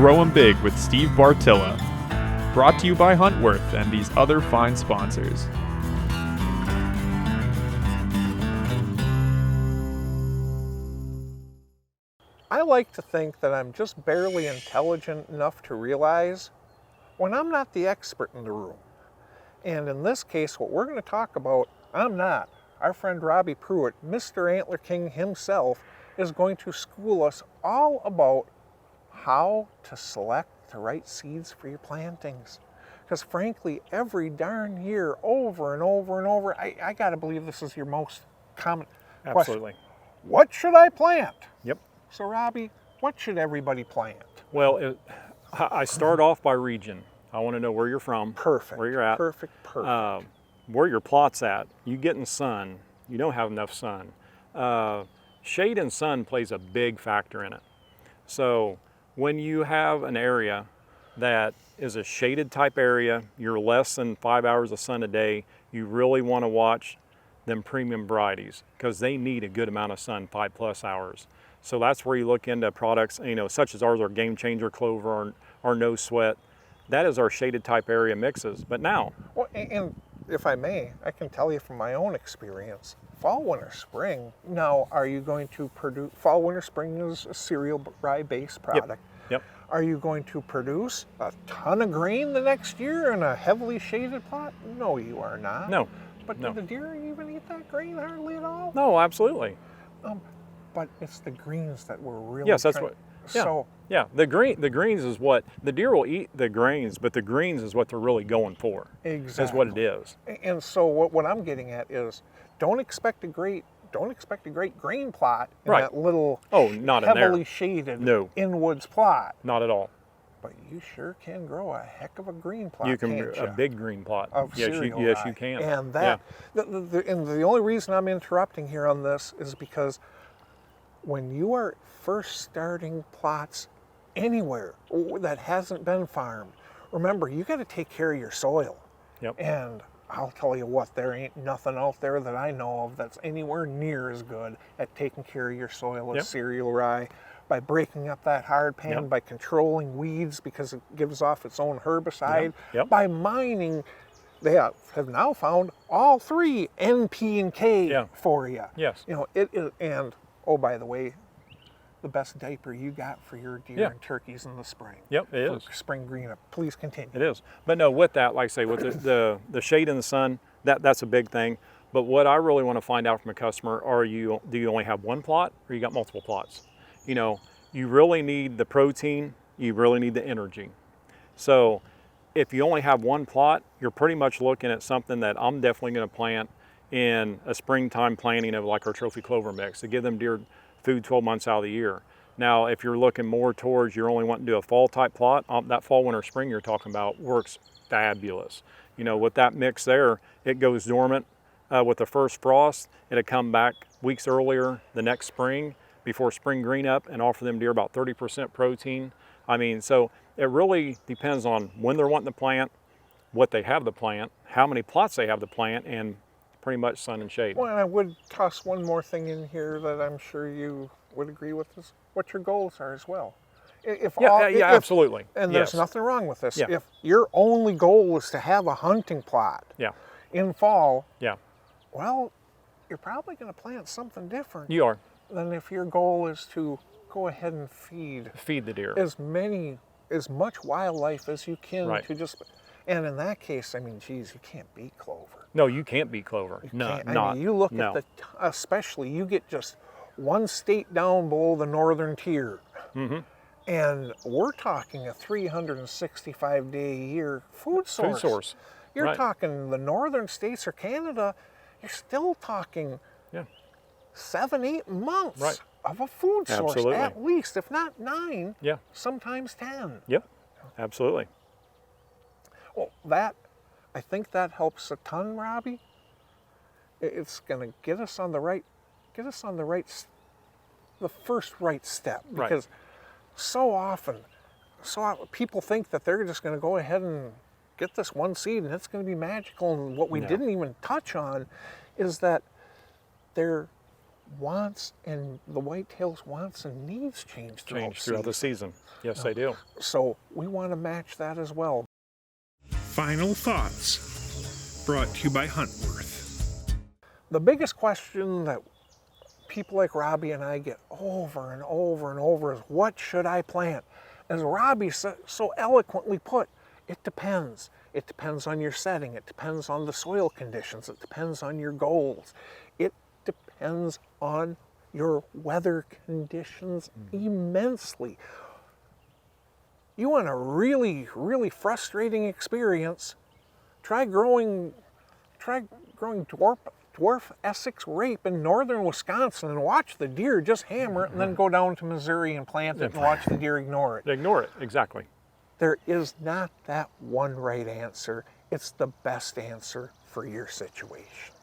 Grow 'em Big with Steve Bartilla. Brought to you by Huntworth and these other fine sponsors. I like to think that I'm just barely intelligent enough to realize when I'm not the expert in the room. And in this case, what we're going to talk about, I'm not. Our friend Robbie Pruitt, Mr. Antler King himself, is going to school us all about how to select the right seeds for your plantings. Because frankly, every darn year, over and over and over, I got to believe this is your most common Absolutely. question. What should I plant? Yep. So Robbie, what should everybody plant? Well, I start off by region. I want to know where you're from, Perfect. where you're at, Perfect. where your plot's at. You getting sun? You don't have enough sun. Shade and sun plays a big factor in it. So when you have an area that is a shaded type area, you're less than 5 hours of sun a day, you really want to watch them premium varieties because they need a good amount of sun, 5+ hours. So that's where you look into products, such as ours, our Game Changer Clover, our No Sweat. That is our shaded type area mixes. But now, Well, and if I may, I can tell you from my own experience, fall, winter, spring. Now, are you going to produce, fall, winter, spring is a cereal rye-based product. Yep. Are you going to produce a ton of grain the next year in a heavily shaded plot? No, you are not. No. But no. do the deer even eat that grain hardly at all? No, absolutely. But it's the greens that we're really Yes, that's trying- what. Yeah. So, Yeah, the greens is what the deer will eat the grains, but the greens is what they're really going for. exactly. Is what it is. And so what I'm getting at is, don't expect a great grain plot in Right. that little Not in there. heavily shaded No. in-woods plot. Not at all. But you sure can grow a heck of a green plot. You can can't a ya? big green plot. Of Yes, cereal you rye. can. And that, and the only reason I'm interrupting here on this is because when you are first starting plots anywhere that hasn't been farmed, remember, you got to take care of your soil. Yep. And I'll tell you what, there ain't nothing out there that I know of that's anywhere near as good at taking care of your soil as Yep. cereal rye. By breaking up that hard pan, Yep. by controlling weeds because it gives off its own herbicide, Yep. by mining, they have now found all three, N, P, and K Yeah. for you. Yes. It is, and oh, by the way, the best diaper you got for your deer Yeah. and turkeys in the spring. Yep, it for is. Spring green up. Please continue. It is. But no, with that, like I say, with the shade in the sun, that's a big thing. But what I really want to find out from a customer, do you only have one plot or you got multiple plots? You really need the protein, you really need the energy. So if you only have one plot, you're pretty much looking at something that I'm definitely going to plant in a springtime planting of like our trophy clover mix to give them deer food 12 months out of the year. Now, if you're looking more towards you're only wanting to do a fall type plot, that fall, winter, spring you're talking about works fabulous. With that mix there, it goes dormant with the first frost. It'll come back weeks earlier the next spring before spring green up and offer them deer about 30% protein. So it really depends on when they're wanting to plant, what they have to plant, how many plots they have to plant, and pretty much sun and shade. Well, and I would toss one more thing in here that I'm sure you would agree with this, what your goals are as well. Absolutely. And Yes. there's nothing wrong with this. Yeah. If your only goal is to have a hunting plot Yeah, in fall, yeah, well, you're probably going to plant something different you are. than if your goal is to go ahead and feed Feed the deer. as much wildlife as you can Right. to just, and in that case, geez, you can't beat clover. No, you can't beat clover. No, Can't- not. you look no. at especially you get just one state down below the northern tier. Mm-hmm. And we're talking a 365-day-a-year food source. Food source. You're Right. talking the northern states or Canada, you're still talking Yeah. 7-8 months Right. of a food source, Absolutely. at least, if not 9, Yeah. sometimes 10. Yep. Absolutely. Well, I think that helps a ton, Robbie. It's going to get us on the first right step, Right. because so often people think that they're just going to go ahead and get this one seed and it's going to be magical. And what we No. didn't even touch on is that they're wants and the whitetail's wants and needs change Throughout the season. Yes, they do. So we want to match that as well. Final thoughts brought to you by Huntworth. The biggest question that people like Robbie and I get over and over and over is, what should I plant? As Robbie so eloquently put, it depends. It depends on your setting. It depends on the soil conditions. It depends on your goals. It depends on your weather conditions immensely. You want a really, really frustrating experience, try growing dwarf Essex rape in northern Wisconsin and watch the deer just hammer it, and then go down to Missouri and plant it and watch the deer ignore it. Ignore it, exactly. There is not that one right answer. It's the best answer for your situation.